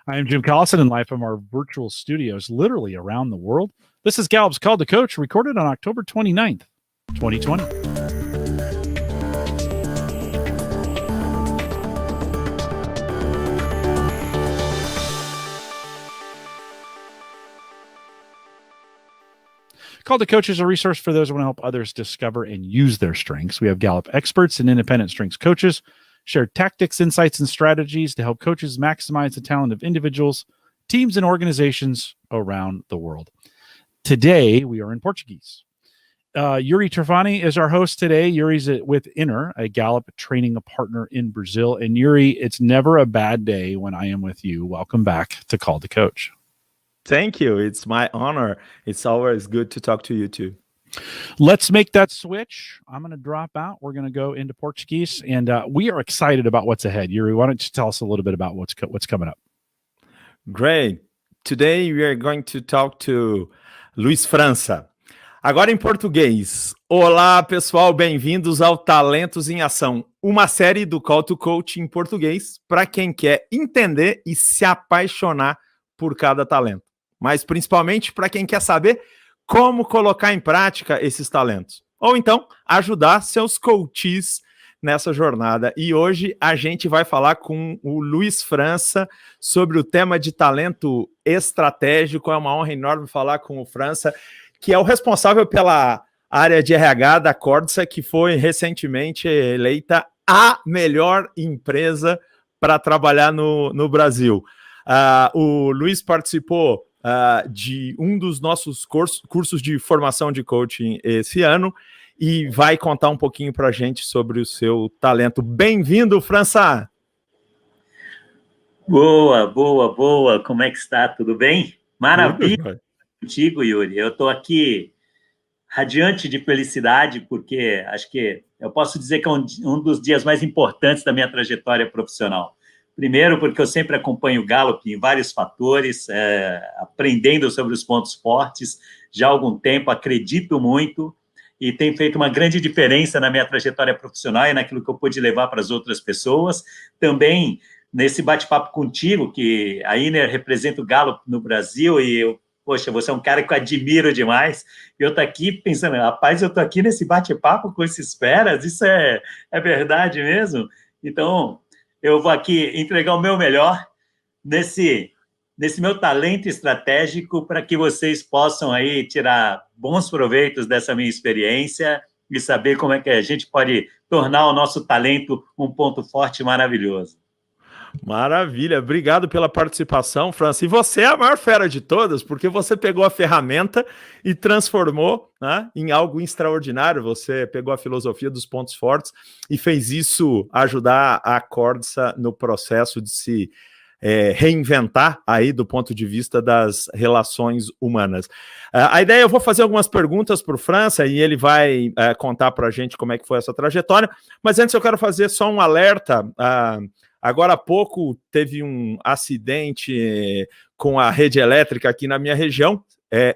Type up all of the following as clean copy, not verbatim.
I am Jim Collison, and live from our virtual studios literally around the world. This is Gallup's Call to Coach, recorded on October 29th, 2020. Call to Coach is a resource for those who want to help others discover and use their strengths. We have Gallup experts and independent strengths coaches share tactics, insights, and strategies to help coaches maximize the talent of individuals, teams, and organizations around the world. Today, we are in Portuguese. Yuri Trefani is our host today. Yuri's with Inner, a Gallup training partner in Brazil. And Yuri, it's never a bad day when I am with you. Welcome back to Call to Coach. Thank you. It's my honor. It's always good to talk to you too. Let's make that switch. I'm going to drop out. We're going to go into Portuguese, and we are excited about what's ahead. Yuri, why don't you tell us a little bit about what's coming up? Great. Today we are going to talk to Luiz França. Agora em português. Olá, pessoal, bem-vindos ao Talentos em Ação, uma série do Call to Coach em português para quem quer entender e se apaixonar por cada talento, mas principalmente para quem quer saber como colocar em prática esses talentos, ou então ajudar seus coaches nessa jornada. E hoje a gente vai falar com o Luiz França sobre o tema de talento estratégico. É uma honra enorme falar com o França, que é o responsável pela área de RH da Cordsa, que foi recentemente eleita a melhor empresa para trabalhar no Brasil. O Luiz participou de um dos nossos cursos de formação de coaching esse ano e vai contar um pouquinho para a gente sobre o seu talento. Bem-vindo, França! Boa. Como é que está? Tudo bem? Maravilha contigo, Yuri. Eu estou aqui radiante de felicidade porque acho que eu posso dizer que é um dos dias mais importantes da minha trajetória profissional. Primeiro, porque eu sempre acompanho o Gallup em vários fatores, aprendendo sobre os pontos fortes já há algum tempo, acredito muito e tem feito uma grande diferença na minha trajetória profissional e naquilo que eu pude levar para as outras pessoas. Também, nesse bate-papo contigo, que a Inner representa o Gallup no Brasil e poxa, você é um cara que eu admiro demais. Eu estou aqui pensando, rapaz, eu estou aqui nesse bate-papo com esses feras, isso é verdade mesmo? Então, eu vou aqui entregar o meu melhor nesse meu talento estratégico para que vocês possam aí tirar bons proveitos dessa minha experiência e saber como é que a gente pode tornar o nosso talento um ponto forte e maravilhoso. Maravilha, obrigado pela participação, França. E você é a maior fera de todas, porque você pegou a ferramenta e transformou, né, em algo extraordinário. Você pegou a filosofia dos pontos fortes e fez isso ajudar a Cordsa no processo de se reinventar aí do ponto de vista das relações humanas. A ideia, eu vou fazer algumas perguntas para o França e ele vai contar para a gente como é que foi essa trajetória, mas antes eu quero fazer só um alerta. Agora há pouco teve um acidente com a rede elétrica aqui na minha região.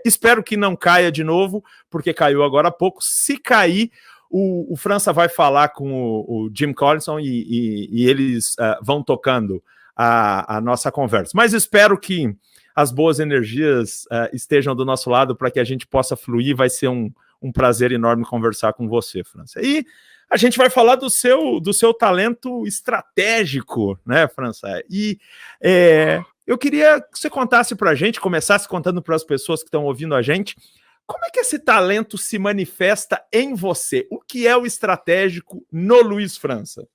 Espero que não caia de novo, porque caiu agora há pouco. Se cair, o França vai falar com o Jim Collison e eles vão tocando a nossa conversa. Mas espero que as boas energias estejam do nosso lado para que a gente possa fluir. Vai ser um prazer enorme conversar com você, França. E a gente vai falar do seu talento estratégico, né, França? E eu queria que você contasse para a gente, começasse contando para as pessoas que estão ouvindo a gente, como é que esse talento se manifesta em você? O que é o estratégico no Luiz França?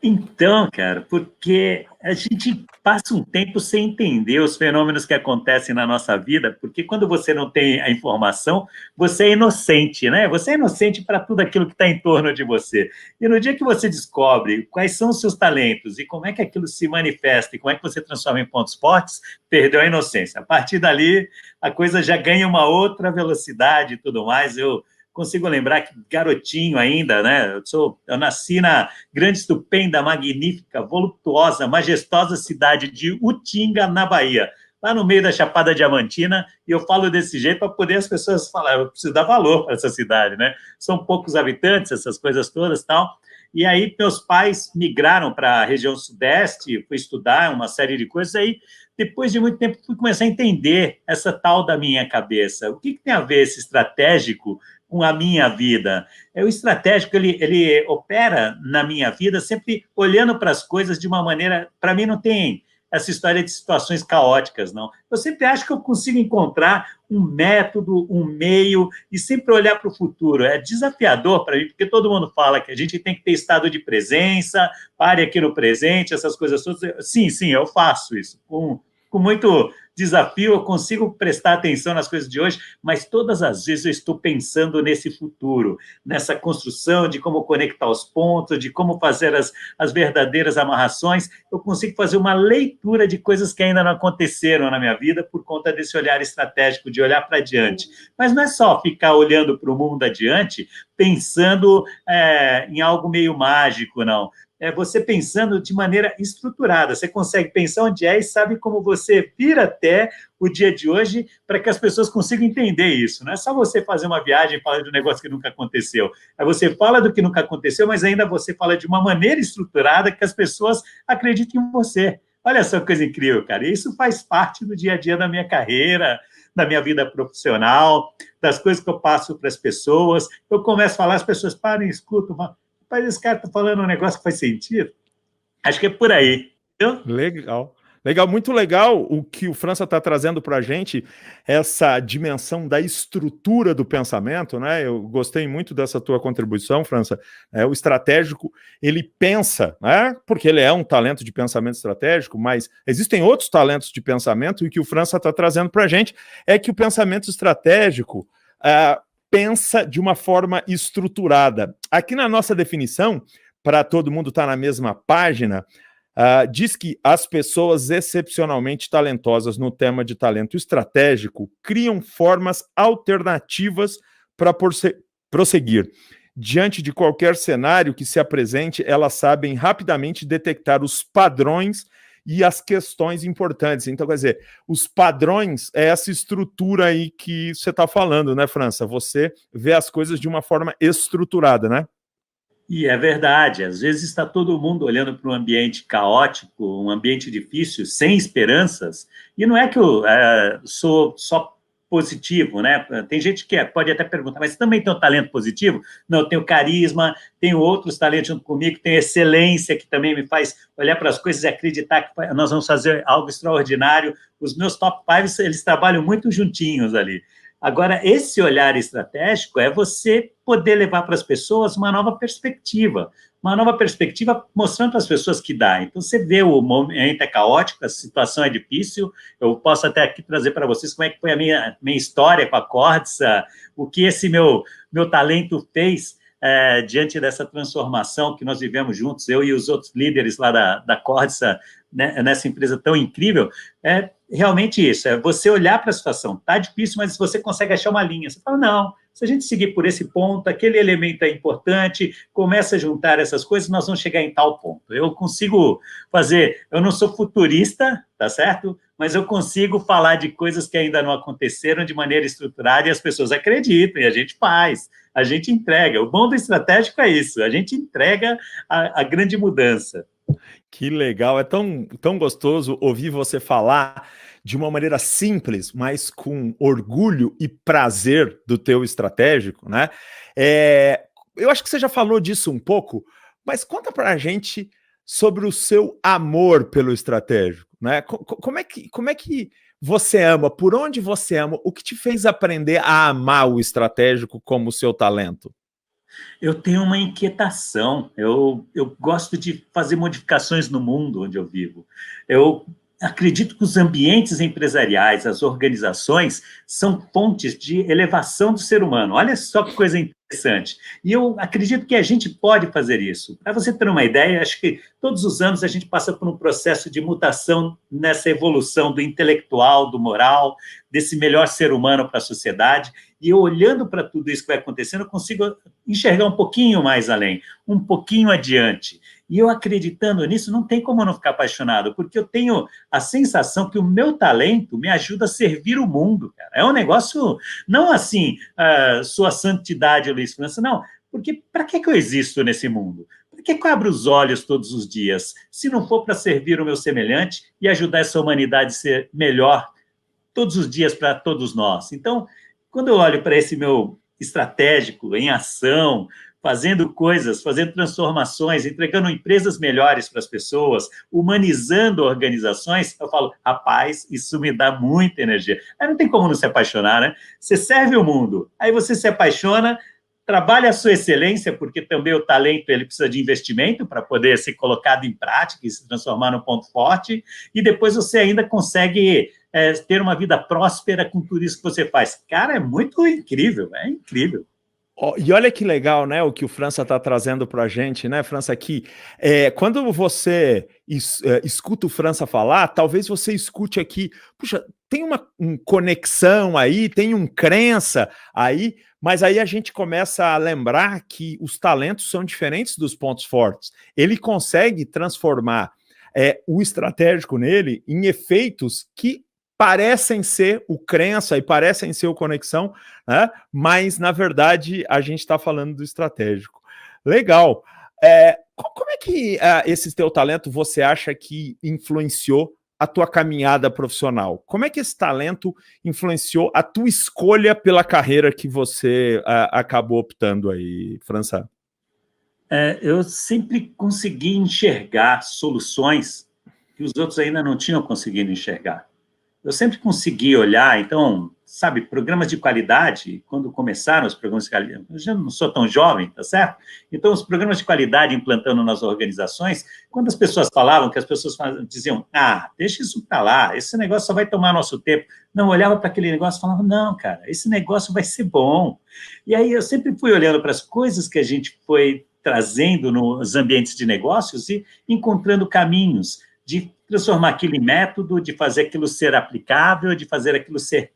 Então, cara, porque a gente passa um tempo sem entender os fenômenos que acontecem na nossa vida, porque quando você não tem a informação, você é inocente, né? Você é inocente para tudo aquilo que está em torno de você. E no dia que você descobre quais são os seus talentos e como é que aquilo se manifesta e como é que você transforma em pontos fortes, perdeu a inocência. A partir dali, a coisa já ganha uma outra velocidade e tudo mais. Eu consigo lembrar que garotinho ainda, né? Eu nasci na grande, estupenda, magnífica, voluptuosa, majestosa cidade de Utinga, na Bahia, lá no meio da Chapada Diamantina, e eu falo desse jeito para poder as pessoas falar, eu preciso dar valor para essa cidade, né? São poucos habitantes, essas coisas todas e tal, E aí meus pais migraram para a região sudeste, fui estudar uma série de coisas, aí depois de muito tempo fui começar a entender essa tal da minha cabeça. O que tem a ver esse estratégico com a minha vida? O estratégico, ele opera na minha vida sempre olhando para as coisas de uma maneira... Para mim não tem essa história de situações caóticas, não. Eu sempre acho que eu consigo encontrar um método, um meio, e sempre olhar para o futuro. É desafiador para mim, porque todo mundo fala que a gente tem que ter estado de presença, pare aqui no presente, essas coisas todas. Sim, eu faço isso, com muito desafio, eu consigo prestar atenção nas coisas de hoje, mas todas as vezes eu estou pensando nesse futuro, nessa construção de como conectar os pontos, de como fazer as verdadeiras amarrações. Eu consigo fazer uma leitura de coisas que ainda não aconteceram na minha vida por conta desse olhar estratégico, de olhar para adiante. Mas não é só ficar olhando para o mundo adiante, pensando em algo meio mágico, não. É você pensando de maneira estruturada. Você consegue pensar onde é e sabe como você vir até o dia de hoje para que as pessoas consigam entender isso. Não é só você fazer uma viagem e falar de um negócio que nunca aconteceu. É você fala do que nunca aconteceu, mas ainda você fala de uma maneira estruturada que as pessoas acreditem em você. Olha só que coisa incrível, cara. Isso faz parte do dia a dia da minha carreira, da minha vida profissional, das coisas que eu passo para as pessoas. Eu começo a falar, as pessoas param e escutam, mas esse cara está falando um negócio que faz sentido. Acho que é por aí. Entendeu? Legal, muito legal o que o França está trazendo para a gente, essa dimensão da estrutura do pensamento, né? Eu gostei muito dessa tua contribuição, França. O estratégico, ele pensa, né? Porque ele é um talento de pensamento estratégico, mas existem outros talentos de pensamento, e o que o França está trazendo para a gente é que o pensamento estratégico pensa de uma forma estruturada. Aqui na nossa definição, para todo mundo estar na mesma página, diz que as pessoas excepcionalmente talentosas no tema de talento estratégico criam formas alternativas para prosseguir. Diante de qualquer cenário que se apresente, elas sabem rapidamente detectar os padrões e as questões importantes. Então, quer dizer, os padrões é essa estrutura aí que você está falando, né, França? Você vê as coisas de uma forma estruturada, né? E é verdade, às vezes está todo mundo olhando para um ambiente caótico, um ambiente difícil, sem esperanças, e não é que eu sou só positivo, né? Tem gente que pode até perguntar, mas você também tem um talento positivo? Não, eu tenho carisma, tenho outros talentos junto comigo, tenho excelência, que também me faz olhar para as coisas e acreditar que nós vamos fazer algo extraordinário. Os meus top 5, eles trabalham muito juntinhos ali. Agora, esse olhar estratégico é você poder levar para as pessoas uma nova perspectiva mostrando para as pessoas que dá. Então, você vê o momento é caótico, a situação é difícil, eu posso até aqui trazer para vocês como é que foi a minha história com a Cordsa, o que esse meu talento fez diante dessa transformação que nós vivemos juntos, eu e os outros líderes lá da Cordsa, né, nessa empresa tão incrível. Realmente isso, é você olhar para a situação. Está difícil, mas você consegue achar uma linha. Você fala, não, se a gente seguir por esse ponto, aquele elemento é importante, começa a juntar essas coisas, nós vamos chegar em tal ponto. Eu consigo fazer, eu não sou futurista, tá certo? Mas eu consigo falar de coisas que ainda não aconteceram de maneira estruturada e as pessoas acreditam, e a gente faz, a gente entrega. O bom do estratégico é isso, a gente entrega a grande mudança. Que legal, é tão gostoso ouvir você falar de uma maneira simples, mas com orgulho e prazer do teu estratégico, né? Eu acho que você já falou disso um pouco, mas conta pra gente sobre o seu amor pelo estratégico, né? Como é que você ama, por onde você ama, o que te fez aprender a amar o estratégico como o seu talento? Eu tenho uma inquietação, eu gosto de fazer modificações no mundo onde eu vivo. Eu acredito que os ambientes empresariais, as organizações, são fontes de elevação do ser humano. Olha só que coisa interessante. E eu acredito que a gente pode fazer isso. Para você ter uma ideia, acho que todos os anos a gente passa por um processo de mutação nessa evolução do intelectual, do moral, desse melhor ser humano para a sociedade. E eu, olhando para tudo isso que vai acontecendo, eu consigo enxergar um pouquinho mais além, um pouquinho adiante. E eu, acreditando nisso, não tem como não ficar apaixonado, porque eu tenho a sensação que o meu talento me ajuda a servir o mundo, cara. É um negócio, não assim, sua santidade, Luiz França, não. Porque para que eu existo nesse mundo? Para que eu abro os olhos todos os dias? Se não for para servir o meu semelhante e ajudar essa humanidade a ser melhor todos os dias para todos nós. Então, quando eu olho para esse meu estratégico em ação, fazendo coisas, fazendo transformações, entregando empresas melhores para as pessoas, humanizando organizações, eu falo, rapaz, isso me dá muita energia. Aí não tem como não se apaixonar, né? Você serve o mundo, aí você se apaixona, trabalha a sua excelência, porque também o talento ele precisa de investimento para poder ser colocado em prática e se transformar num ponto forte, e depois você ainda consegue ter uma vida próspera com tudo isso que você faz. Cara, é muito incrível, é incrível. E olha que legal, né, o que o França está trazendo para a gente, né, França, aqui. Quando você escuta o França falar, talvez você escute aqui, puxa, tem uma conexão aí, tem crença aí, mas aí a gente começa a lembrar que os talentos são diferentes dos pontos fortes. Ele consegue transformar o estratégico nele em efeitos que parecem ser o crença e parecem ser o conexão, né? Mas, na verdade, a gente está falando do estratégico. Legal. Como é que esse teu talento você acha que influenciou a tua caminhada profissional? Como é que esse talento influenciou a tua escolha pela carreira que você acabou optando aí, França? Eu sempre consegui enxergar soluções que os outros ainda não tinham conseguido enxergar. Eu sempre consegui olhar, então, sabe, programas de qualidade, quando começaram os programas de qualidade, eu já não sou tão jovem, tá certo? Então, os programas de qualidade implantando nas organizações, quando as pessoas falavam, que as pessoas diziam, deixa isso para lá, esse negócio só vai tomar nosso tempo. Não, eu olhava para aquele negócio e falava, não, cara, esse negócio vai ser bom. E aí eu sempre fui olhando para as coisas que a gente foi trazendo nos ambientes de negócios e encontrando caminhos de transformar aquilo em método, de fazer aquilo ser aplicável, de fazer aquilo ser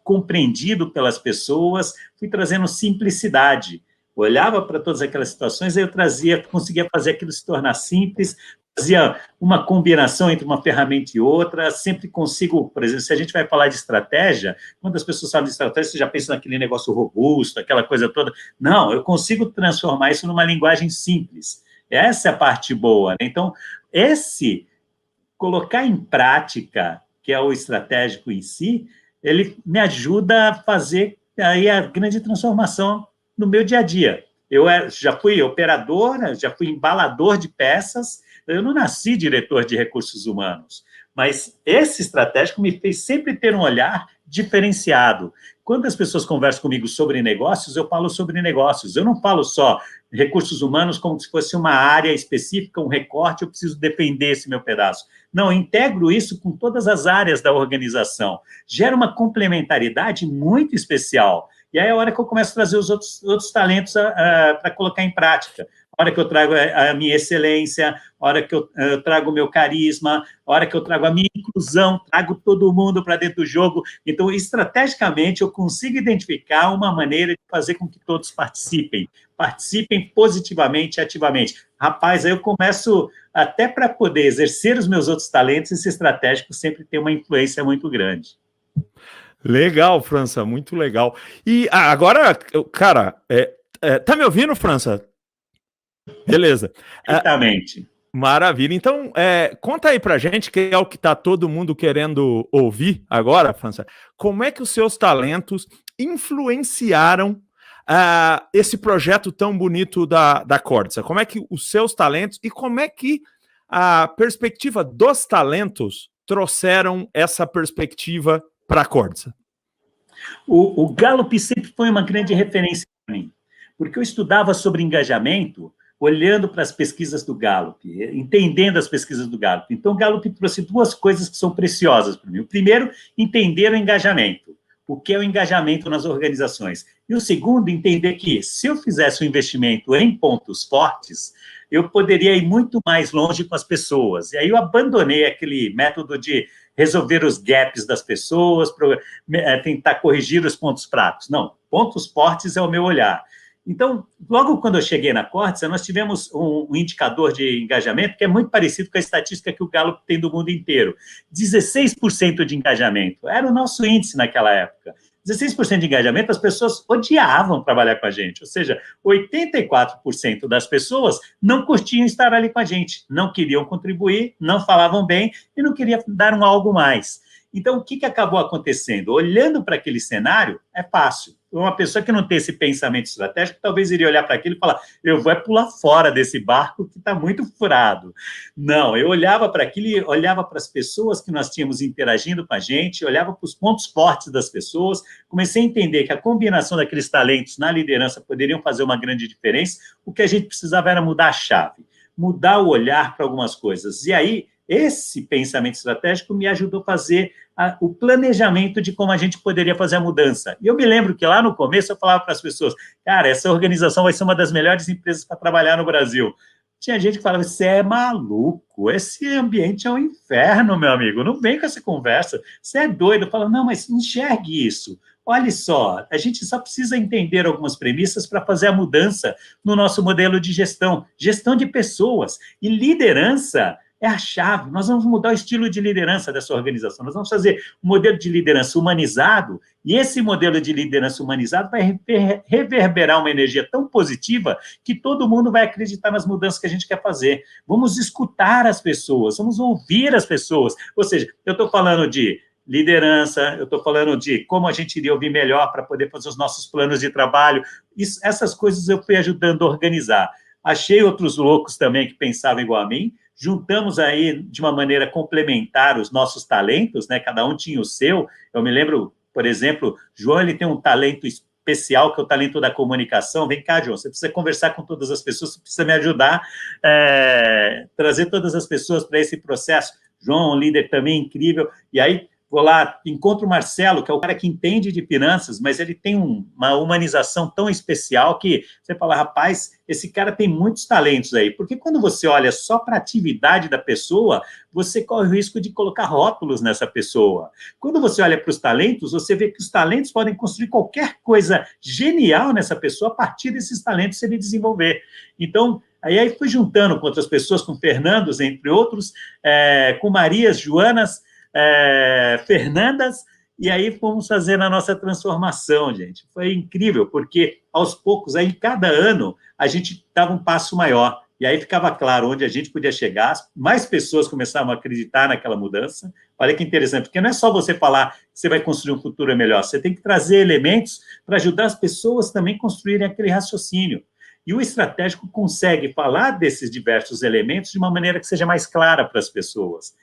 compreendido pelas pessoas, fui trazendo simplicidade. Olhava para todas aquelas situações, aí eu conseguia fazer aquilo se tornar simples, fazia uma combinação entre uma ferramenta e outra, sempre consigo, por exemplo, se a gente vai falar de estratégia, quando as pessoas falam de estratégia, você já pensa naquele negócio robusto, aquela coisa toda. Não, eu consigo transformar isso numa linguagem simples. Essa é a parte boa, né? Então, colocar em prática, que é o estratégico em si, ele me ajuda a fazer aí a grande transformação no meu dia a dia. Eu já fui operadora, já fui embalador de peças, eu não nasci diretor de recursos humanos, mas esse estratégico me fez sempre ter um olhar diferenciado. Quando as pessoas conversam comigo sobre negócios, eu falo sobre negócios. Eu não falo só recursos humanos como se fosse uma área específica, um recorte, eu preciso defender esse meu pedaço. Não, eu integro isso com todas as áreas da organização. Gera uma complementaridade muito especial. E aí é a hora que eu começo a trazer os outros talentos para colocar em prática. A hora que eu trago a minha excelência, a hora que eu trago o meu carisma, a hora que eu trago a minha inclusão, trago todo mundo para dentro do jogo. Então, estrategicamente, eu consigo identificar uma maneira de fazer com que todos participem positivamente e ativamente. Rapaz, aí eu começo, até para poder exercer os meus outros talentos, esse estratégico sempre tem uma influência muito grande. Legal, França, muito legal. E agora, cara, tá me ouvindo, França? Beleza. Exatamente. Maravilha. Então, conta aí pra gente, que é o que tá todo mundo querendo ouvir agora, França, como é que os seus talentos influenciaram esse projeto tão bonito da Cordsa? Como é que os seus talentos e como é que a perspectiva dos talentos trouxeram essa perspectiva para a Cordsa? O Gallup sempre foi uma grande referência para mim, porque eu estudava sobre engajamento olhando para as pesquisas do Gallup, entendendo as pesquisas do Gallup. Então, o Gallup trouxe duas coisas que são preciosas para mim. O primeiro, entender o engajamento. O que é o engajamento nas organizações? E o segundo, entender que, se eu fizesse um investimento em pontos fortes, eu poderia ir muito mais longe com as pessoas. E aí eu abandonei aquele método de resolver os gaps das pessoas, tentar corrigir os pontos fracos. Não, pontos fortes é o meu olhar. Então, logo quando eu cheguei na Cordsa, nós tivemos um indicador de engajamento que é muito parecido com a estatística que o Gallup tem do mundo inteiro. 16% de engajamento. Era o nosso índice naquela época. 16% de engajamento, as pessoas odiavam trabalhar com a gente, ou seja, 84% das pessoas não curtiam estar ali com a gente, não queriam contribuir, não falavam bem e não queriam dar um algo mais. Então, o que acabou acontecendo? Olhando para aquele cenário, é fácil. Uma pessoa que não tem esse pensamento estratégico, talvez iria olhar para aquilo e falar, eu vou pular fora desse barco que está muito furado. Não, eu olhava para aquilo e olhava para as pessoas que nós tínhamos interagindo com a gente, olhava para os pontos fortes das pessoas, comecei a entender que a combinação daqueles talentos na liderança poderiam fazer uma grande diferença. O que a gente precisava era mudar a chave, mudar o olhar para algumas coisas. E aí, esse pensamento estratégico me ajudou a fazer o planejamento de como a gente poderia fazer a mudança. E eu me lembro que lá no começo eu falava para as pessoas, cara, essa organização vai ser uma das melhores empresas para trabalhar no Brasil. Tinha gente que falava, você é maluco, esse ambiente é um inferno, meu amigo, não vem com essa conversa, você é doido. Eu falo, não, mas enxergue isso. Olha só, a gente só precisa entender algumas premissas para fazer a mudança no nosso modelo de gestão de pessoas. E liderança é a chave. Nós vamos mudar o estilo de liderança dessa organização. Nós vamos fazer um modelo de liderança humanizado, e esse modelo de liderança humanizado vai reverberar uma energia tão positiva que todo mundo vai acreditar nas mudanças que a gente quer fazer. Vamos escutar as pessoas, vamos ouvir as pessoas. Ou seja, eu estou falando de liderança, eu estou falando de como a gente iria ouvir melhor para poder fazer os nossos planos de trabalho. Essas coisas eu fui ajudando a organizar. Achei outros loucos também que pensavam igual a mim, juntamos aí de uma maneira complementar os nossos talentos, né? Cada um tinha o seu. Eu me lembro, por exemplo, João, ele tem um talento especial, que é o talento da comunicação. Vem cá, João, você precisa conversar com todas as pessoas, você precisa me ajudar a trazer todas as pessoas para esse processo. João, um líder também incrível. E aí, vou lá, encontro o Marcelo, que é o cara que entende de finanças, mas ele tem uma humanização tão especial que você fala, rapaz, esse cara tem muitos talentos aí. Porque quando você olha só para a atividade da pessoa, você corre o risco de colocar rótulos nessa pessoa. Quando você olha para os talentos, você vê que os talentos podem construir qualquer coisa genial nessa pessoa a partir desses talentos se ele desenvolver. Então, aí fui juntando com outras pessoas, com Fernandos, entre outros, com Marias, Joanas, Fernandas, e aí fomos fazendo a nossa transformação, gente. Foi incrível, porque aos poucos, aí cada ano, a gente dava um passo maior, e aí ficava claro onde a gente podia chegar, mais pessoas começavam a acreditar naquela mudança. Olha que interessante, porque não é só você falar que você vai construir um futuro melhor, você tem que trazer elementos para ajudar as pessoas também a construírem aquele raciocínio. E o estratégico consegue falar desses diversos elementos de uma maneira que seja mais clara para as pessoas.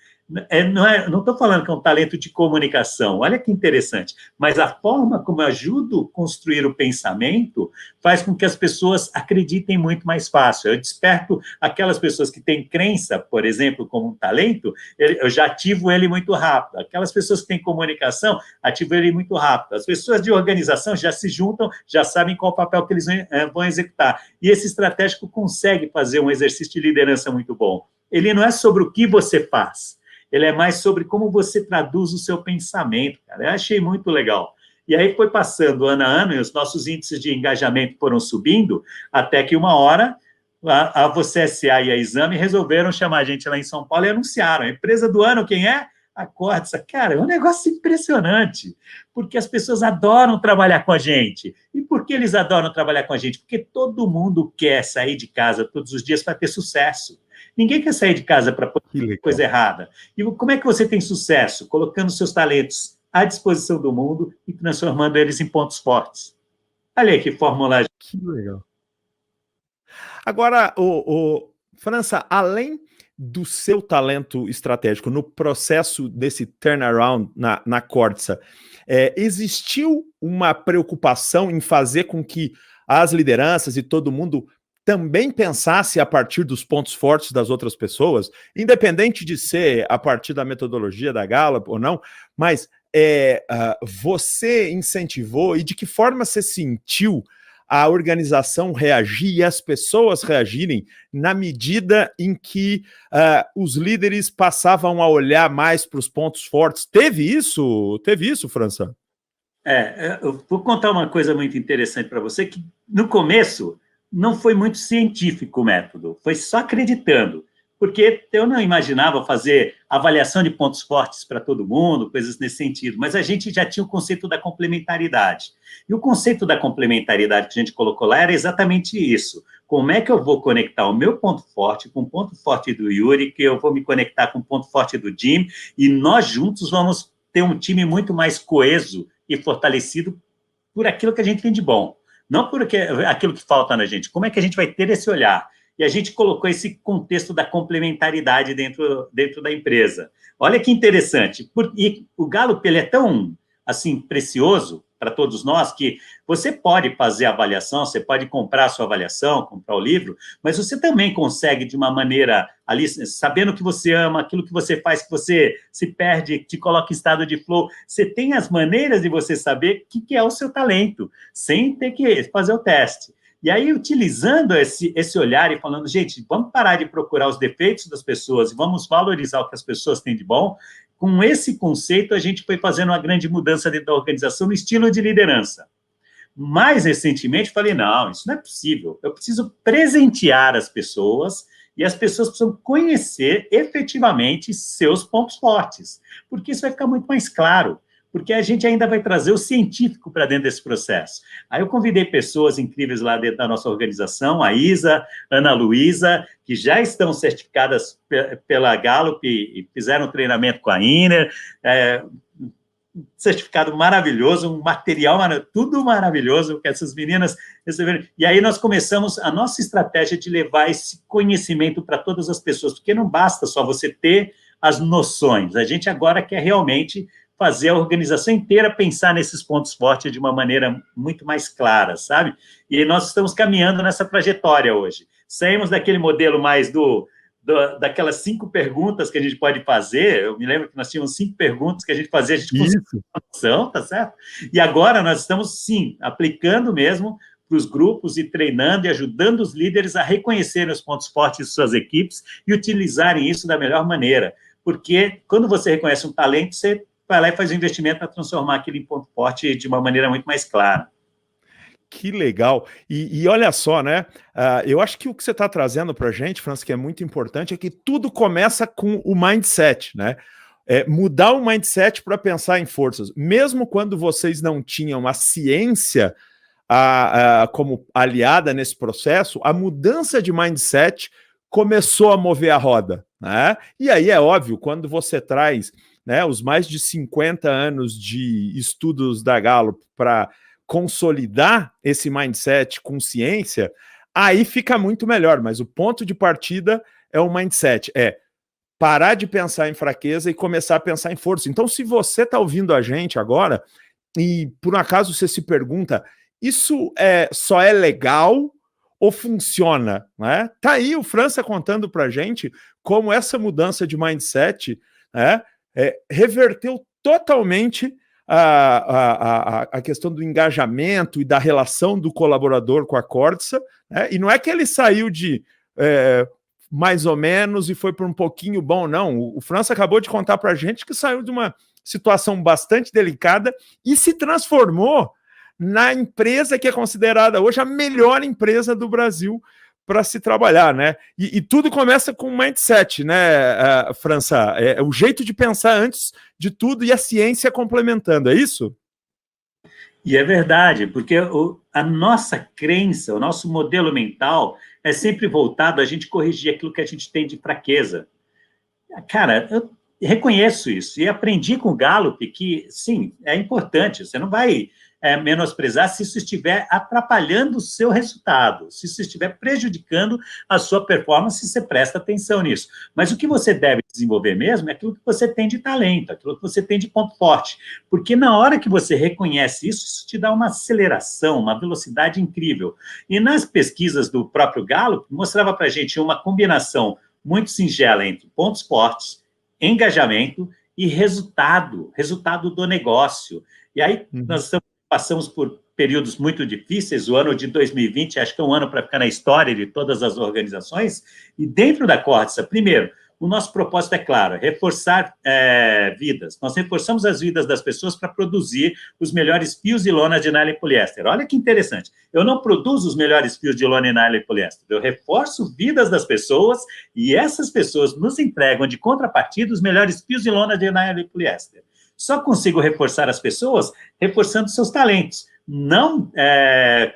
Não estou falando que é um talento de comunicação, olha que interessante, mas a forma como eu ajudo a construir o pensamento faz com que as pessoas acreditem muito mais fácil. Eu desperto aquelas pessoas que têm crença, por exemplo, como um talento, eu já ativo ele muito rápido. Aquelas pessoas que têm comunicação, ativo ele muito rápido. As pessoas de organização já se juntam, já sabem qual o papel que eles vão executar. E esse estratégico consegue fazer um exercício de liderança muito bom. Ele não é sobre o que você faz, ele é mais sobre como você traduz o seu pensamento, cara. Eu achei muito legal. E aí foi passando ano a ano, e os nossos índices de engajamento foram subindo, até que uma hora a VCSA e a Exame resolveram chamar a gente lá em São Paulo e anunciaram. A empresa do ano, quem é? A Corsa. Cara, é um negócio impressionante, porque as pessoas adoram trabalhar com a gente. E por que eles adoram trabalhar com a gente? Porque todo mundo quer sair de casa todos os dias para ter sucesso. Ninguém quer sair de casa para fazer coisa errada. E como é que você tem sucesso? Colocando seus talentos à disposição do mundo e transformando eles em pontos fortes. Olha aí que fórmula. Que legal. Agora, França, além do seu talento estratégico no processo desse turnaround na Corsa, existiu uma preocupação em fazer com que as lideranças e todo mundo também pensasse a partir dos pontos fortes das outras pessoas, independente de ser a partir da metodologia da Gallup ou não, mas você incentivou e de que forma você sentiu a organização reagir e as pessoas reagirem na medida em que os líderes passavam a olhar mais para os pontos fortes? Teve isso, França? Eu vou contar uma coisa muito interessante para você, que no começo não foi muito científico o método, foi só acreditando. porque eu não imaginava fazer avaliação de pontos fortes para todo mundo, coisas nesse sentido, mas a gente já tinha o conceito da complementaridade. E o conceito da complementaridade que a gente colocou lá era exatamente isso. Como é que eu vou conectar o meu ponto forte com o ponto forte do Yuri, que eu vou me conectar com o ponto forte do Jim, e nós juntos vamos ter um time muito mais coeso e fortalecido por aquilo que a gente tem de bom, não por aquilo que falta na gente. Como é que a gente vai ter esse olhar? E a gente colocou esse contexto da complementaridade dentro da empresa. Olha que interessante. E o Gallup, ele é tão, assim, precioso para todos nós, que você pode fazer a avaliação, você pode comprar a sua avaliação, comprar o livro, mas você também consegue, de uma maneira ali, sabendo o que você ama, aquilo que você faz, que você se perde, te coloca em estado de flow, você tem as maneiras de você saber o que é o seu talento, sem ter que fazer o teste. E aí, utilizando esse olhar e falando, gente, vamos parar de procurar os defeitos das pessoas e vamos valorizar o que as pessoas têm de bom. Com esse conceito, a gente foi fazendo uma grande mudança dentro da organização no estilo de liderança. Mais recentemente, falei, não, isso não é possível. Eu preciso presentear as pessoas e as pessoas precisam conhecer efetivamente seus pontos fortes, porque isso vai ficar muito mais claro. Porque a gente ainda vai trazer o científico para dentro desse processo. Aí eu convidei pessoas incríveis lá dentro da nossa organização, a Isa, Ana Luísa, que já estão certificadas pela Gallup e fizeram treinamento com a Iner, certificado maravilhoso, um material tudo maravilhoso que essas meninas receberam. E aí nós começamos a nossa estratégia de levar esse conhecimento para todas as pessoas, porque não basta só você ter as noções, a gente agora quer realmente fazer a organização inteira pensar nesses pontos fortes de uma maneira muito mais clara, sabe? E nós estamos caminhando nessa trajetória hoje. Saímos daquele modelo mais daquelas 5 perguntas que a gente pode fazer. Eu me lembro que nós tínhamos 5 perguntas que a gente fazia, a gente conseguia uma noção, tá certo? E agora nós estamos, sim, aplicando mesmo para os grupos e treinando e ajudando os líderes a reconhecerem os pontos fortes de suas equipes e utilizarem isso da melhor maneira. Porque quando você reconhece um talento, você vai lá e faz um investimento para transformar aquilo em ponto forte de uma maneira muito mais clara. Que legal. E olha só, né? Eu acho que o que você está trazendo para a gente, França, que é muito importante, é que tudo começa com o mindset, né? Mudar o mindset para pensar em forças. Mesmo quando vocês não tinham a ciência como aliada nesse processo, a mudança de mindset começou a mover a roda, né? E aí é óbvio, quando você traz, né, os mais de 50 anos de estudos da Gallup para consolidar esse mindset com ciência, aí fica muito melhor, mas o ponto de partida é o mindset, parar de pensar em fraqueza e começar a pensar em força. Então, se você está ouvindo a gente agora e por um acaso você se pergunta, isso só é legal ou funciona, né? Tá aí o França contando para a gente como essa mudança de mindset, né, reverteu totalmente a questão do engajamento e da relação do colaborador com a Corsa, né? E não é que ele saiu de mais ou menos e foi para um pouquinho bom, não. O França acabou de contar para a gente que saiu de uma situação bastante delicada e se transformou na empresa que é considerada hoje a melhor empresa do Brasil para se trabalhar, né? E tudo começa com o mindset, né, França? É o jeito de pensar antes de tudo e a ciência complementando, é isso? E é verdade, porque a nossa crença, o nosso modelo mental é sempre voltado a gente corrigir aquilo que a gente tem de fraqueza. Cara, eu reconheço isso e aprendi com o Gallup que, sim, é importante, você não vai menosprezar se isso estiver atrapalhando o seu resultado, se isso estiver prejudicando a sua performance, você presta atenção nisso. Mas o que você deve desenvolver mesmo é aquilo que você tem de talento, aquilo que você tem de ponto forte, porque na hora que você reconhece isso, isso te dá uma aceleração, uma velocidade incrível. E nas pesquisas do próprio Gallup, mostrava para a gente uma combinação muito singela entre pontos fortes, engajamento e resultado do negócio. E aí nós passamos por períodos muito difíceis, o ano de 2020, acho que é um ano para ficar na história de todas as organizações, e dentro da Corsa, primeiro, o nosso propósito é claro, reforçar vidas. Nós reforçamos as vidas das pessoas para produzir os melhores fios de lona de nylon e poliéster. Olha que interessante. Eu não produzo os melhores fios de lona e nylon e poliéster. Eu reforço vidas das pessoas e essas pessoas nos entregam de contrapartida os melhores fios de lona de nylon e poliéster. Só consigo reforçar as pessoas reforçando seus talentos, não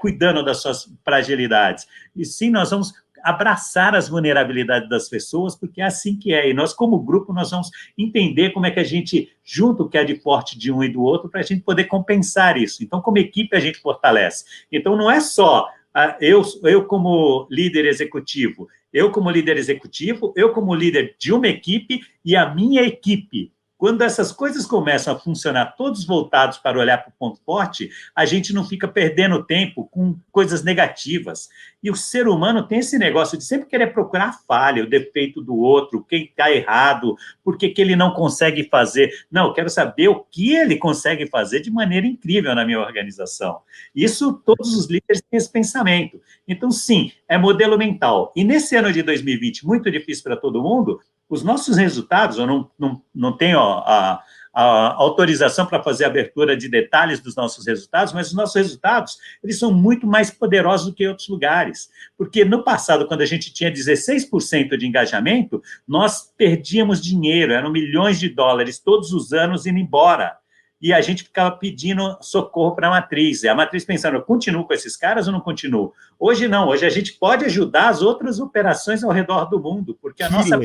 cuidando das suas fragilidades. E sim, nós vamos abraçar as vulnerabilidades das pessoas, porque é assim que é. E nós, como grupo, nós vamos entender como é que a gente junta o que é de forte de um e do outro para a gente poder compensar isso. Então, como equipe, a gente fortalece. Então, não é só eu como líder executivo, eu como líder de uma equipe e a minha equipe. Quando essas coisas começam a funcionar, todos voltados para olhar para o ponto forte, a gente não fica perdendo tempo com coisas negativas. E o ser humano tem esse negócio de sempre querer procurar a falha, o defeito do outro, quem está errado, por que ele não consegue fazer. Não, eu quero saber o que ele consegue fazer de maneira incrível na minha organização. Isso, todos os líderes têm esse pensamento. Então, sim, é modelo mental. E nesse ano de 2020, muito difícil para todo mundo, os nossos resultados, eu não tenho a autorização para fazer a abertura de detalhes dos nossos resultados, mas os nossos resultados, eles são muito mais poderosos do que em outros lugares. Porque no passado, quando a gente tinha 16% de engajamento, nós perdíamos dinheiro, eram milhões de dólares todos os anos indo embora. E a gente ficava pedindo socorro para a matriz. E a matriz pensando, eu continuo com esses caras ou não continuo? Hoje não, hoje a gente pode ajudar as outras operações ao redor do mundo, porque a nossa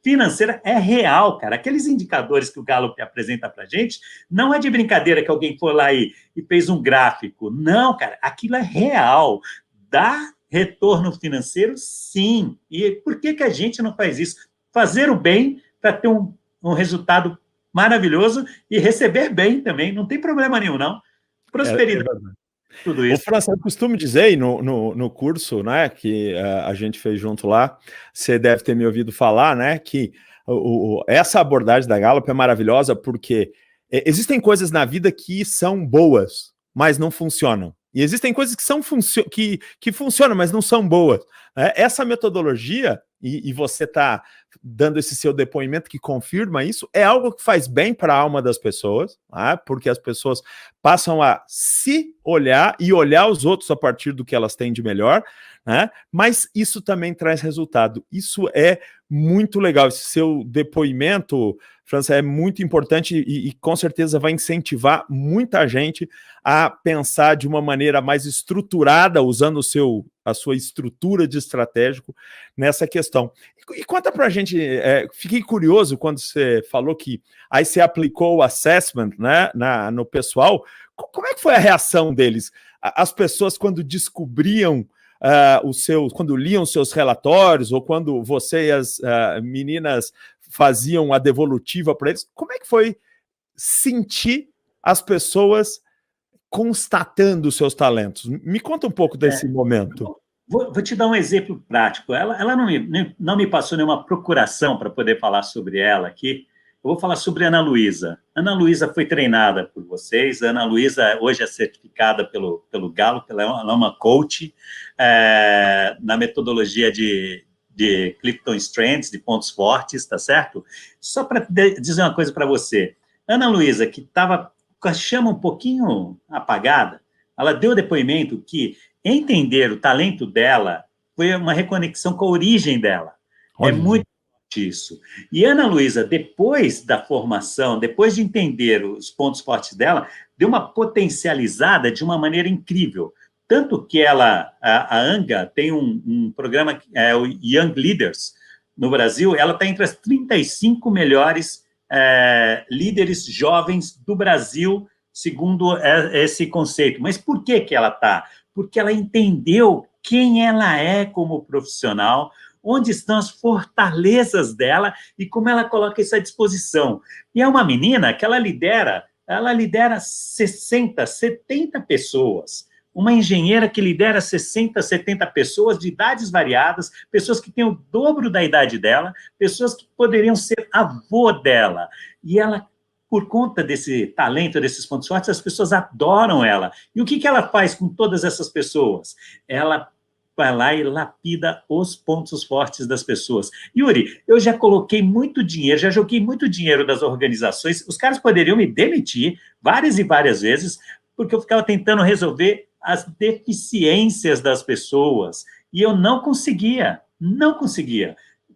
financeira é real, cara. Aqueles indicadores que o Gallup apresenta para a gente, não é de brincadeira que alguém foi lá e fez um gráfico. Não, cara, aquilo é real. Dá retorno financeiro, sim. E por que a gente não faz isso? Fazer o bem para ter um resultado maravilhoso e receber bem também, não tem problema nenhum, não. Prosperidade, tudo isso. O França, eu costumo dizer no curso, né, que a gente fez junto lá, você deve ter me ouvido falar, né, que essa abordagem da Gallup é maravilhosa porque existem coisas na vida que são boas, mas não funcionam. E existem coisas que funcionam, mas não são boas. Essa metodologia, e você está dando esse seu depoimento que confirma isso, é algo que faz bem para a alma das pessoas, tá? Porque as pessoas passam a se olhar e olhar os outros a partir do que elas têm de melhor, né? Mas isso também traz resultado. Isso é muito legal. Esse seu depoimento, França, é muito importante e com certeza vai incentivar muita gente a pensar de uma maneira mais estruturada, usando a sua estrutura de estratégico nessa questão. E conta pra gente, fiquei curioso quando você falou que aí você aplicou o assessment, né, no pessoal. Como é que foi a reação deles? As pessoas quando descobriam quando liam seus relatórios, ou quando você e as meninas faziam a devolutiva para eles, como é que foi sentir as pessoas constatando os seus talentos? Me conta um pouco desse momento. Vou te dar um exemplo prático. Ela não me passou nenhuma procuração para poder falar sobre ela aqui. Eu vou falar sobre a Ana Luísa. Ana Luísa foi treinada por vocês. A Ana Luísa hoje é certificada pelo Gallup. Ela é uma coach na metodologia de Clifton Strengths, de pontos fortes, tá certo? Só para dizer uma coisa para você. Ana Luísa, que estava com a chama um pouquinho apagada, ela deu depoimento que entender o talento dela foi uma reconexão com a origem dela. Olha. É muito isso. E Ana Luísa, depois da formação, depois de entender os pontos fortes dela, deu uma potencializada de uma maneira incrível. Tanto que a ANGA, tem um programa, o Young Leaders, no Brasil, ela está entre as 35 melhores líderes jovens do Brasil, segundo esse conceito. Mas por que ela está? Porque ela entendeu quem ela é como profissional, onde estão as fortalezas dela e como ela coloca isso à disposição. E é uma menina que ela lidera 60, 70 pessoas. Uma engenheira que lidera 60, 70 pessoas de idades variadas, pessoas que têm o dobro da idade dela, pessoas que poderiam ser avô dela. E ela, por conta desse talento, desses pontos fortes, as pessoas adoram ela. E o que ela faz com todas essas pessoas? Ela vai lá e lapida os pontos fortes das pessoas. Yuri, eu já coloquei muito dinheiro, já joguei muito dinheiro das organizações, os caras poderiam me demitir várias e várias vezes, porque eu ficava tentando resolver as deficiências das pessoas, e eu não conseguia,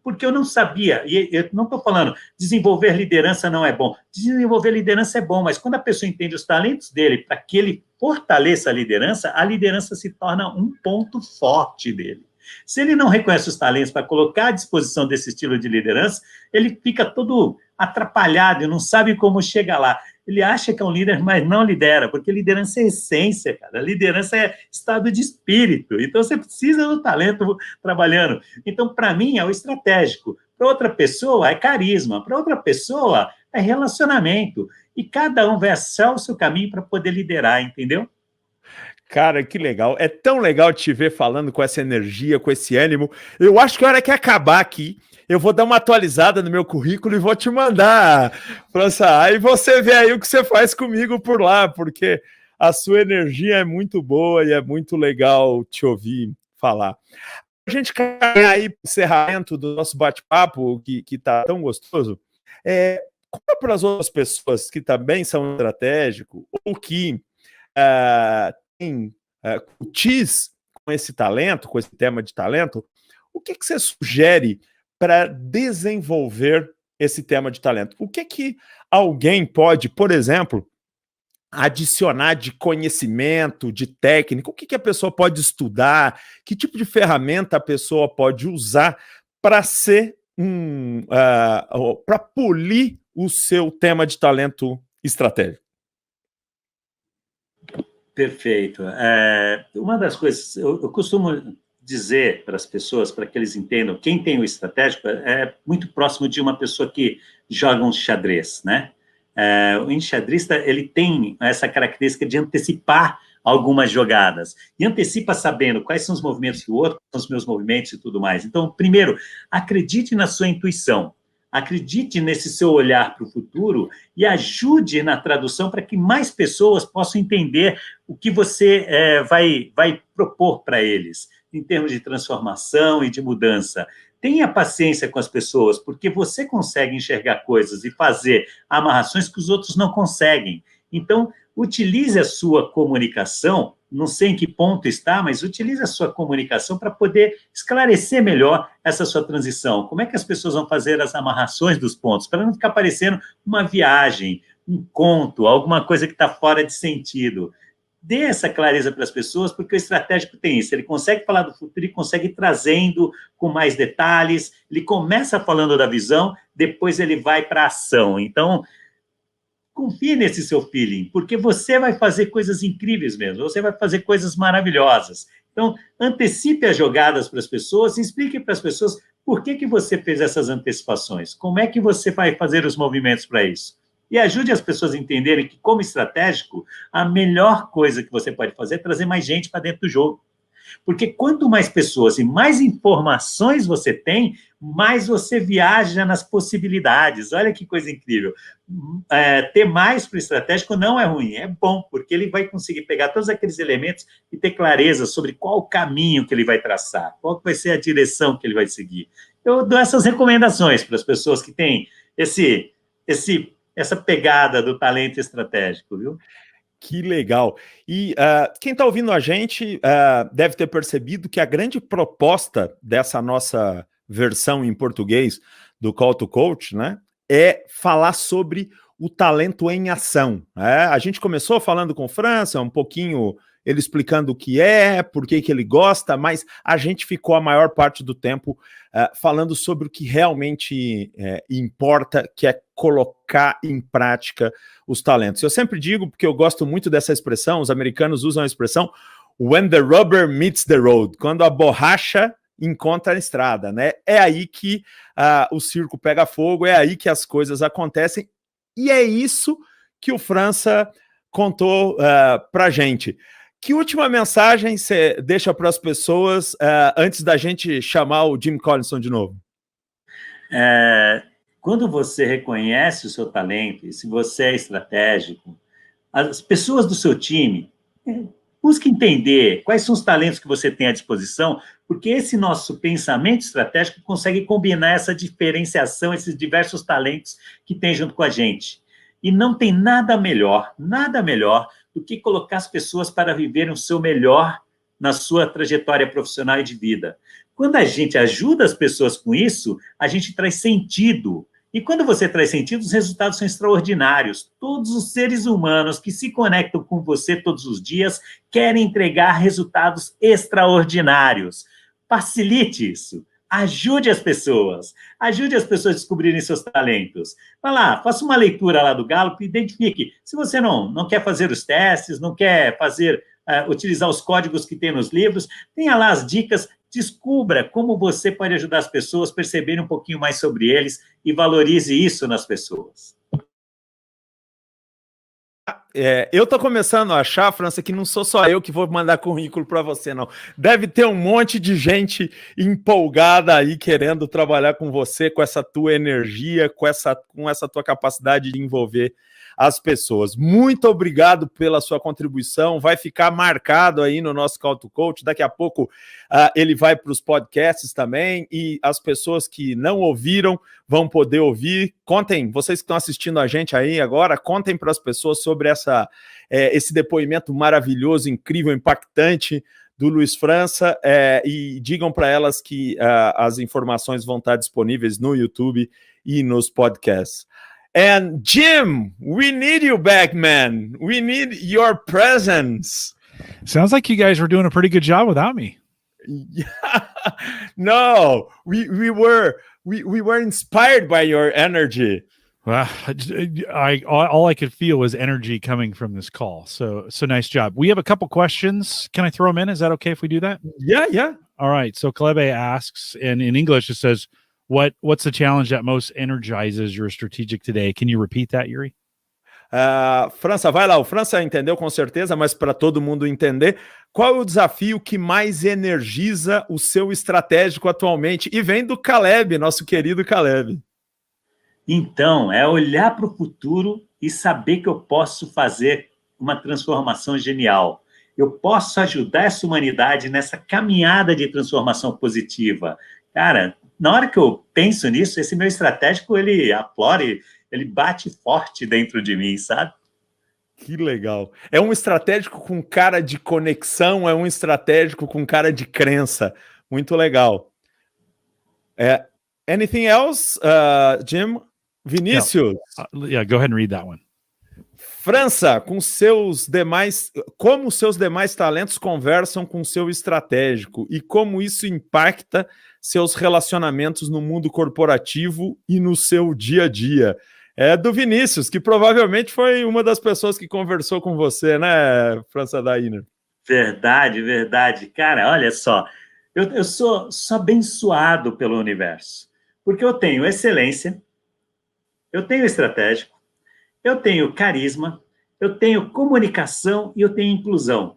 porque eu não sabia, e eu não estou falando, desenvolver liderança não é bom, desenvolver liderança é bom, mas quando a pessoa entende os talentos dele, para que ele fortaleça a liderança se torna um ponto forte dele. Se ele não reconhece os talentos para colocar à disposição desse estilo de liderança, ele fica todo atrapalhado e não sabe como chegar lá. Ele acha que é um líder, mas não lidera, porque liderança é essência, cara. Liderança é estado de espírito. Então, você precisa do talento trabalhando. Então, para mim, é o estratégico. Para outra pessoa, é carisma. Para outra pessoa, é relacionamento. E cada um vai achar o seu caminho para poder liderar, entendeu? Cara, que legal. É tão legal te ver falando com essa energia, com esse ânimo. Eu acho que a hora que acabar aqui, eu vou dar uma atualizada no meu currículo e vou te mandar, França. Aí você vê aí o que você faz comigo por lá, porque a sua energia é muito boa e é muito legal te ouvir falar. A gente caminhar aí para o encerramento do nosso bate-papo, que tá tão gostoso, conta para as outras pessoas que também são estratégicos ou que tem cutis com esse talento, com esse tema de talento, o que você sugere para desenvolver esse tema de talento? O que alguém pode, por exemplo, adicionar de conhecimento, de técnica? O que a pessoa pode estudar? Que tipo de ferramenta a pessoa pode usar para ser para polir o seu tema de talento estratégico? Perfeito. Uma das coisas, eu costumo dizer para as pessoas, para que eles entendam, quem tem o estratégico é muito próximo de uma pessoa que joga um xadrez, né? O enxadrista, ele tem essa característica de antecipar algumas jogadas, e antecipa sabendo quais são os movimentos do outro, quais são os meus movimentos e tudo mais. Então, primeiro, acredite na sua intuição, acredite nesse seu olhar para o futuro e ajude na tradução para que mais pessoas possam entender o que você vai propor para eles, em termos de transformação e de mudança. Tenha paciência com as pessoas, porque você consegue enxergar coisas e fazer amarrações que os outros não conseguem. Então, utilize a sua comunicação, não sei em que ponto está, mas utilize a sua comunicação para poder esclarecer melhor essa sua transição. Como é que as pessoas vão fazer as amarrações dos pontos, para não ficar parecendo uma viagem, um conto, alguma coisa que está fora de sentido. Dê essa clareza para as pessoas, porque o estratégico tem isso, ele consegue falar do futuro e consegue ir trazendo com mais detalhes, ele começa falando da visão, depois ele vai para a ação. Então, confie nesse seu feeling, porque você vai fazer coisas incríveis mesmo, você vai fazer coisas maravilhosas. Então, antecipe as jogadas para as pessoas e explique para as pessoas por que você fez essas antecipações, como é que você vai fazer os movimentos para isso. E ajude as pessoas a entenderem que, como estratégico, a melhor coisa que você pode fazer é trazer mais gente para dentro do jogo. Porque quanto mais pessoas e mais informações você tem, mais você viaja nas possibilidades. Olha que coisa incrível. Ter mais para o estratégico não é ruim, é bom, porque ele vai conseguir pegar todos aqueles elementos e ter clareza sobre qual o caminho que ele vai traçar, qual vai ser a direção que ele vai seguir. Eu dou essas recomendações para as pessoas que têm essa pegada do talento estratégico, viu? Que legal. E quem está ouvindo a gente deve ter percebido que a grande proposta dessa nossa versão em português do Call to Coach, né, é falar sobre o talento em ação. A gente começou falando com o França, um pouquinho ele explicando o que por que ele gosta, mas a gente ficou a maior parte do tempo falando sobre o que realmente importa, que é colocar em prática os talentos. Eu sempre digo, porque eu gosto muito dessa expressão, os americanos usam a expressão when the rubber meets the road, quando a borracha encontra a estrada, né? É aí que o circo pega fogo, é aí que as coisas acontecem, e é isso que o França contou pra gente. Que última mensagem você deixa para as pessoas antes da gente chamar o Jim Collison de novo? Quando você reconhece o seu talento, e se você é estratégico, as pessoas do seu time, busque entender quais são os talentos que você tem à disposição, porque esse nosso pensamento estratégico consegue combinar essa diferenciação, esses diversos talentos que tem junto com a gente. E não tem nada melhor do que colocar as pessoas para viverem o seu melhor na sua trajetória profissional e de vida. Quando a gente ajuda as pessoas com isso, a gente traz sentido. E quando você traz sentido, os resultados são extraordinários. Todos os seres humanos que se conectam com você todos os dias querem entregar resultados extraordinários. Facilite isso. Ajude as pessoas a descobrirem seus talentos. Vai lá, faça uma leitura lá do Gallup e identifique. Se você não quer fazer os testes, não quer utilizar os códigos que tem nos livros, tenha lá as dicas, descubra como você pode ajudar as pessoas a perceberem um pouquinho mais sobre eles e valorize isso nas pessoas. Eu tô começando a achar, França, que não sou só eu que vou mandar currículo para você, não. Deve ter um monte de gente empolgada aí querendo trabalhar com você, com essa tua energia, com essa tua capacidade de envolver as pessoas. Muito obrigado pela sua contribuição, vai ficar marcado aí no nosso Call to Coach, daqui a pouco ele vai para os podcasts também, e as pessoas que não ouviram vão poder ouvir. Contem, vocês que estão assistindo a gente aí agora, contem para as pessoas sobre esse depoimento maravilhoso, incrível, impactante do Luiz França, e digam para elas que as informações vão estar disponíveis no YouTube e nos podcasts. And Jim, we need you back, man. We need your presence. Sounds like you guys were doing a pretty good job without me. No, we were inspired by your energy. Well, all I could feel was energy coming from this call. So nice job. We have a couple questions. Can I throw them in? Is that okay if we do that? Yeah. All right. So Kalebe asks, and in English it says, What's the challenge that most energizes your strategic today? Can you repeat that, Yuri? França, vai lá. O França entendeu com certeza, mas para todo mundo entender, qual é o desafio que mais energiza o seu estratégico atualmente? E vem do Caleb, nosso querido Caleb. Então, é olhar para o futuro e saber que eu posso fazer uma transformação genial. Eu posso ajudar essa humanidade nessa caminhada de transformação positiva. Cara, na hora que eu penso nisso, esse meu estratégico, ele aflora, ele bate forte dentro de mim, sabe? Que legal. É um estratégico com cara de conexão, é um estratégico com cara de crença. Muito legal. Anything else, Jim? Vinícius? Yeah, go ahead and read that one. França, como seus demais talentos conversam com seu estratégico e como isso impacta seus relacionamentos no mundo corporativo e no seu dia a dia. É do Vinícius, que provavelmente foi uma das pessoas que conversou com você, né, França Dainer? Verdade. Cara, olha só, eu sou abençoado pelo universo, porque eu tenho excelência, eu tenho estratégico, eu tenho carisma, eu tenho comunicação e eu tenho inclusão.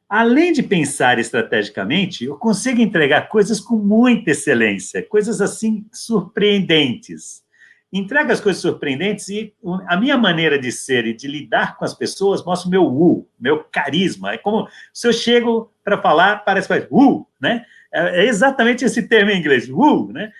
Além de pensar estrategicamente, eu consigo entregar coisas com muita excelência, coisas assim surpreendentes. Entrego as coisas surpreendentes e a minha maneira de ser e de lidar com as pessoas mostra o meu meu carisma. É como se eu chego para falar, parece que né? É exatamente esse termo em inglês, né?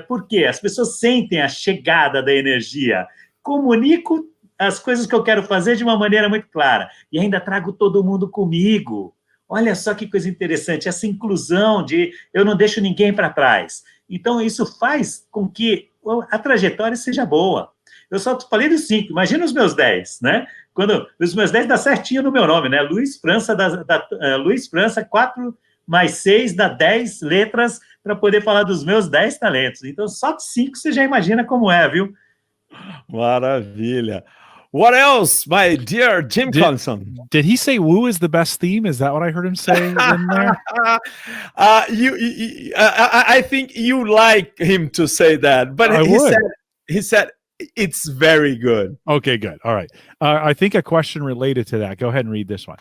Porque as pessoas sentem a chegada da energia. Comunico as coisas que eu quero fazer de uma maneira muito clara. E ainda trago todo mundo comigo. Olha só que coisa interessante, essa inclusão de eu não deixo ninguém para trás. Então, isso faz com que a trajetória seja boa. Eu só falei dos 5, imagina os meus 10, né? Quando os meus 10 dá certinho no meu nome, né? Luiz França, Luiz França, 4 mais 6 dá 10 letras para poder falar dos meus 10 talentos. Então, só de 5 você já imagina como é, viu? Maravilha. What else, my dear Jim Collison? Did he say "woo" is the best theme? Is that what I heard him say in there? I think you like him to say that, but he said it's very good. Okay, good. All right. I think a question related to that. Go ahead and read this one.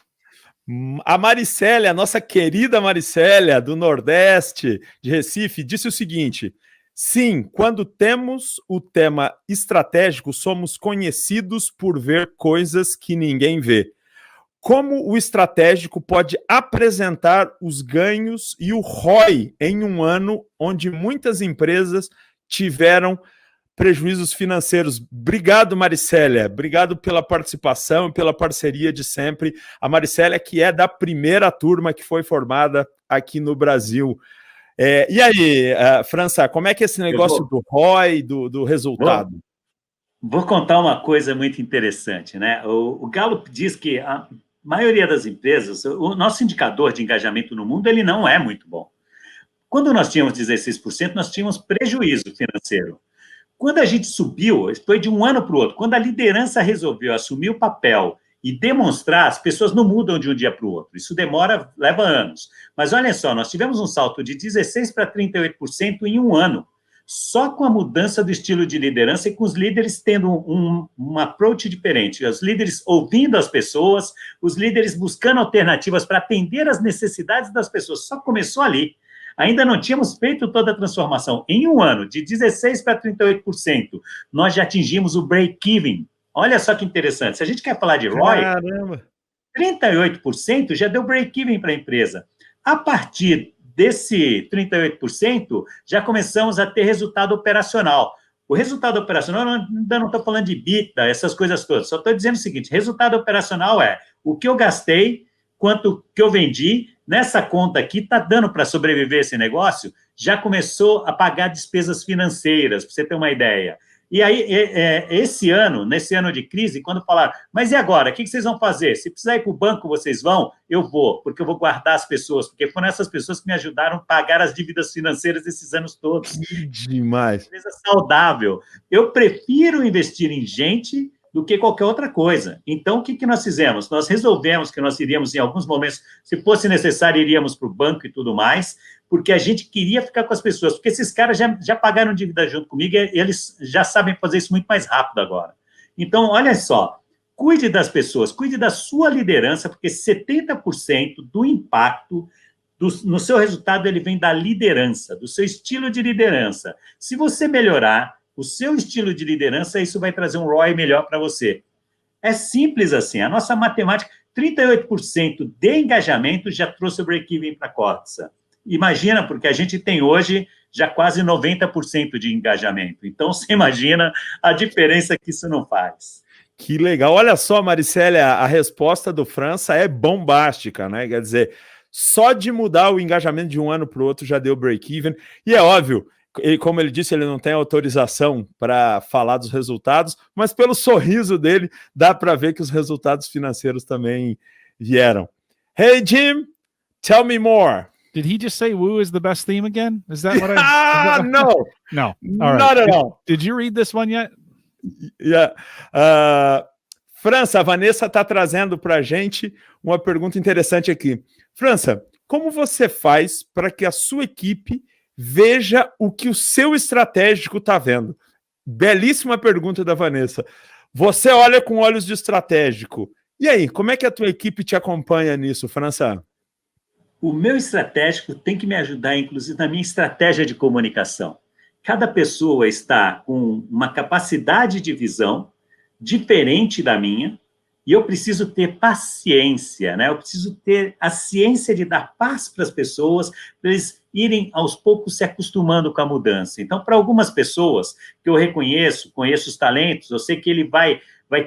A Maricélia, a nossa querida Maricélia, do Nordeste, de Recife, disse o seguinte: sim, quando temos o tema estratégico, somos conhecidos por ver coisas que ninguém vê. como o estratégico pode apresentar os ganhos e o ROI em um ano onde muitas empresas tiveram prejuízos financeiros. Obrigado, Maricélia. Obrigado pela participação e pela parceria de sempre. A Maricélia, que é da primeira turma que foi formada aqui no Brasil. E aí, França, como é que é esse negócio do ROI, do resultado? Vou contar uma coisa muito interessante, né? O Gallup diz que a maioria das empresas, o nosso indicador de engajamento no mundo, ele não é muito bom. Quando nós tínhamos 16%, nós tínhamos prejuízo financeiro. Quando a gente subiu, foi de um ano para o outro, quando a liderança resolveu assumir o papel e demonstrar, as pessoas não mudam de um dia para o outro, isso leva anos. Mas olha só, nós tivemos um salto de 16% para 38% em um ano, só com a mudança do estilo de liderança e com os líderes tendo um approach diferente, os líderes ouvindo as pessoas, os líderes buscando alternativas para atender às necessidades das pessoas, só começou ali. Ainda não tínhamos feito toda a transformação. Em um ano, de 16% para 38%, nós já atingimos o break-even. Olha só que interessante. Se a gente quer falar de ROI, Caramba. 38% já deu break-even para a empresa. A partir desse 38%, já começamos a ter resultado operacional. O resultado operacional, ainda não estou falando de EBITDA, essas coisas todas. Só estou dizendo o seguinte, resultado operacional é o que eu gastei, quanto que eu vendi, nessa conta aqui está dando para sobreviver esse negócio? Já começou a pagar despesas financeiras, para você ter uma ideia. E aí, nesse ano de crise, quando falaram, mas e agora? O que vocês vão fazer? Se precisar ir para o banco, vocês vão? Eu vou, porque eu vou guardar as pessoas, porque foram essas pessoas que me ajudaram a pagar as dívidas financeiras esses anos todos. Que demais. Empresa saudável. Eu prefiro investir em gente do que qualquer outra coisa. Então, o que nós fizemos? Nós resolvemos que nós iríamos, em alguns momentos, se fosse necessário, iríamos para o banco e tudo mais, porque a gente queria ficar com as pessoas, porque esses caras já pagaram dívida junto comigo e eles já sabem fazer isso muito mais rápido agora. Então, olha só, cuide das pessoas, cuide da sua liderança, porque 70% do impacto no seu resultado ele vem da liderança, do seu estilo de liderança. Se você melhorar o seu estilo de liderança, isso vai trazer um ROI melhor para você. É simples assim. A nossa matemática, 38% de engajamento já trouxe o break-even para a Corsa. Imagina, porque a gente tem hoje já quase 90% de engajamento. Então, você imagina a diferença que isso não faz. Que legal. Olha só, Maricélia, a resposta do França é bombástica, né? Quer dizer, só de mudar o engajamento de um ano para o outro já deu break-even. E é óbvio, como ele disse, ele não tem autorização para falar dos resultados, mas pelo sorriso dele, dá para ver que os resultados financeiros também vieram. Hey, Jim, tell me more. Did he just say "Woo" is the best theme again? Is that what I? No, no. All right. Not at all. Did you read this one yet? Yeah. França, a Vanessa está trazendo para a gente uma pergunta interessante aqui. França, como você faz para que a sua equipe veja o que o seu estratégico está vendo? Belíssima pergunta da Vanessa. Você olha com olhos de estratégico. E aí, como é que a tua equipe te acompanha nisso, França? O meu estratégico tem que me ajudar, inclusive, na minha estratégia de comunicação. Cada pessoa está com uma capacidade de visão diferente da minha, e eu preciso ter paciência, né? Eu preciso ter a ciência de dar paz para as pessoas, para eles irem, aos poucos, se acostumando com a mudança. Então, para algumas pessoas que eu conheço os talentos, eu sei que ele vai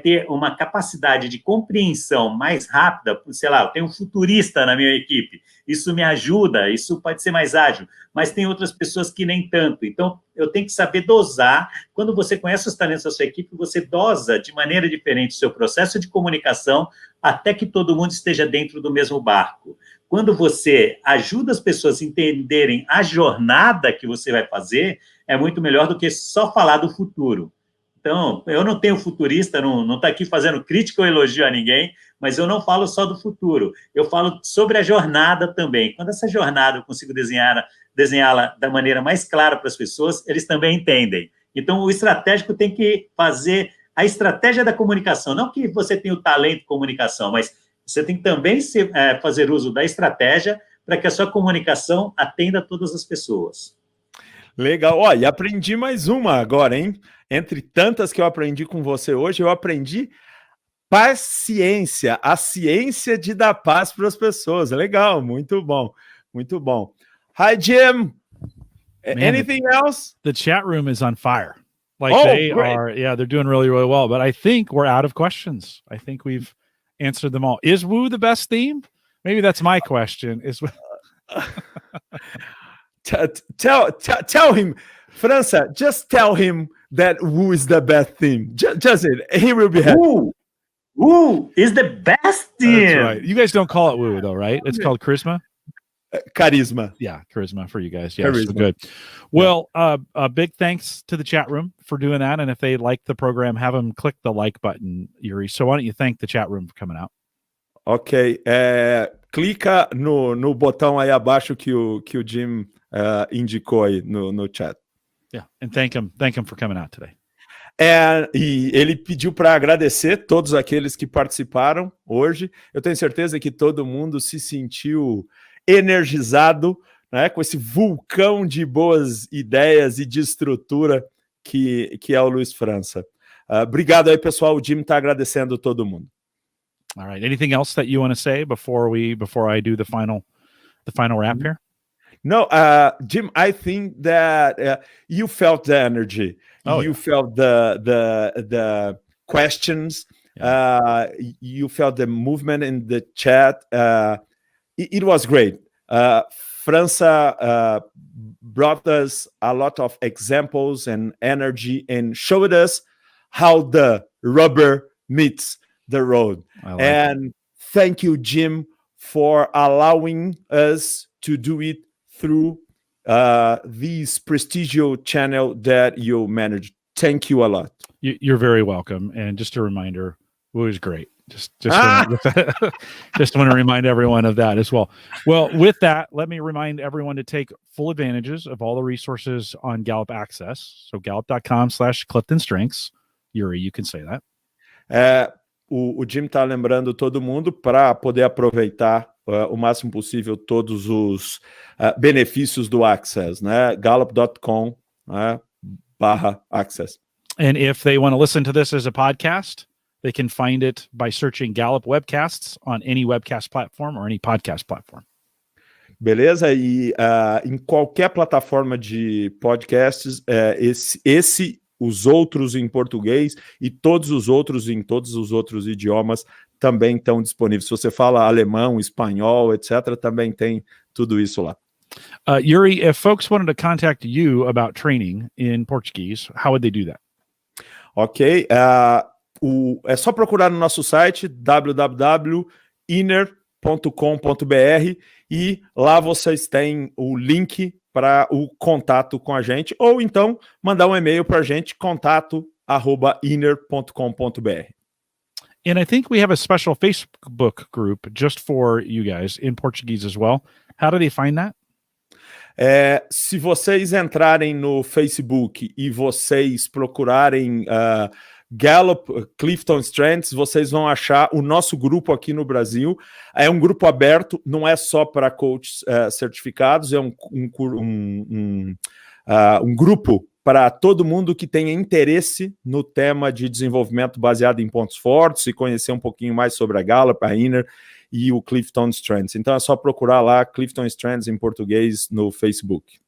ter uma capacidade de compreensão mais rápida, sei lá, eu tenho um futurista na minha equipe, isso me ajuda, isso pode ser mais ágil, mas tem outras pessoas que nem tanto, então eu tenho que saber dosar. Quando você conhece os talentos da sua equipe, você dosa de maneira diferente o seu processo de comunicação até que todo mundo esteja dentro do mesmo barco. Quando você ajuda as pessoas a entenderem a jornada que você vai fazer, é muito melhor do que só falar do futuro. Então, eu não tenho futurista, não está aqui fazendo crítica ou elogio a ninguém, mas eu não falo só do futuro, eu falo sobre a jornada também. Quando essa jornada eu consigo desenhá-la da maneira mais clara para as pessoas, eles também entendem. Então, o estratégico tem que fazer a estratégia da comunicação, não que você tenha o talento de comunicação, mas você tem que também fazer uso da estratégia para que a sua comunicação atenda a todas as pessoas. Legal. Ó, e aprendi mais uma agora, hein? Entre tantas que eu aprendi com você hoje, eu aprendi paciência, a ciência de dar paz para as pessoas. Legal, muito bom, muito bom. Hi, Jim. Man, Anything else? The chat room is on fire. Like Great. they're doing really, really well. But I think we're out of questions. I think we've answered them all. Is Woo the best theme? Maybe that's my question. Is tell him, França, just tell him that Woo is the best theme. Just it. He will be happy. Woo is the best theme. That's right. You guys don't call it Woo though, right? It's called Charisma. Charisma. Yeah, Charisma for you guys. Yeah, Charisma. so good. Well, a big thanks to the chat room for doing that. And if they like the program, have them click the like button, Yuri. So why don't you thank the chat room for coming out? Ok. Clica no botão aí abaixo que o Jim indicou aí no chat. Yeah, and thank him for coming out today. E ele pediu para agradecer todos aqueles que participaram hoje. Eu tenho certeza que todo mundo se sentiu energizado, né, com esse vulcão de boas ideias e de estrutura que é o Luiz França. Obrigado aí, pessoal. O Jim está agradecendo todo mundo. All right. Anything else that you want to say before I do the final wrap here? No, Jim, I think that you felt the energy. You felt the questions. Yeah. You felt the movement in the chat. It was great. França brought us a lot of examples and energy and showed us how the rubber meets the road. And thank you, Jim, for allowing us to do it through this prestigious channel that you manage. Thank you a lot. You're very welcome. And just a reminder, Woo is great. Just want to remind everyone of that as well. Well, with that, let me remind everyone to take full advantages of all the resources on Gallup Access. So gallup.com/CliftonStrengths. Yuri, you can say that. O Jim está lembrando todo mundo para poder aproveitar o máximo possível todos os benefícios do Access, né? Gallup.com, né? /Access. And if they want to listen to this as a podcast, they can find it by searching Gallup Webcasts on any webcast platform or any podcast platform. Beleza? E em qualquer plataforma de podcasts, os outros em português e todos os outros em todos os outros idiomas também estão disponíveis. Se você fala alemão, espanhol, etc., também tem tudo isso lá. Yuri, if folks wanted to contact you about training in Portuguese, how would they do that? Ok. É só procurar no nosso site www.inner.com.br e lá vocês têm o link para o contato com a gente, ou então mandar um e-mail para a gente, contato@inner.com.br. And I think we have a special Facebook group just for you guys in Portuguese as well. How do they find that? Se vocês entrarem no Facebook e vocês procurarem Gallup Clifton Strengths, vocês vão achar o nosso grupo aqui no Brasil. É um grupo aberto, não é só para coaches certificados, é um grupo para todo mundo que tenha interesse no tema de desenvolvimento baseado em pontos fortes e conhecer um pouquinho mais sobre a Gallup, a Inner e o Clifton Strengths. Então é só procurar lá Clifton Strengths em português no Facebook.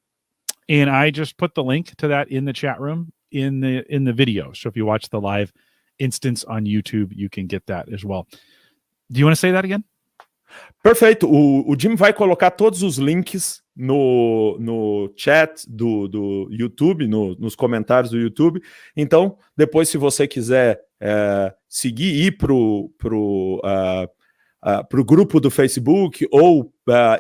And I just put the link to that in the chat room in the video. So if you watch the live instance on YouTube, you can get that as well. Do you want to say that again? Perfeito. O Jim vai colocar todos os links no chat do YouTube, nos comentários do YouTube. Então, depois, se você quiser seguir e ir pro grupo do Facebook ou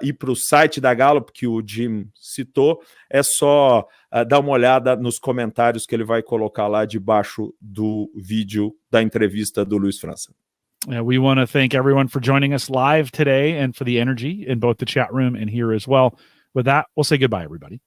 ir para o site da Gallup que o Jim citou, é só dar uma olhada nos comentários que ele vai colocar lá debaixo do vídeo da entrevista do Luiz França. We want to thank everyone for joining us live today and for the energy in both the chat room and here as well. With that, we'll say goodbye, everybody.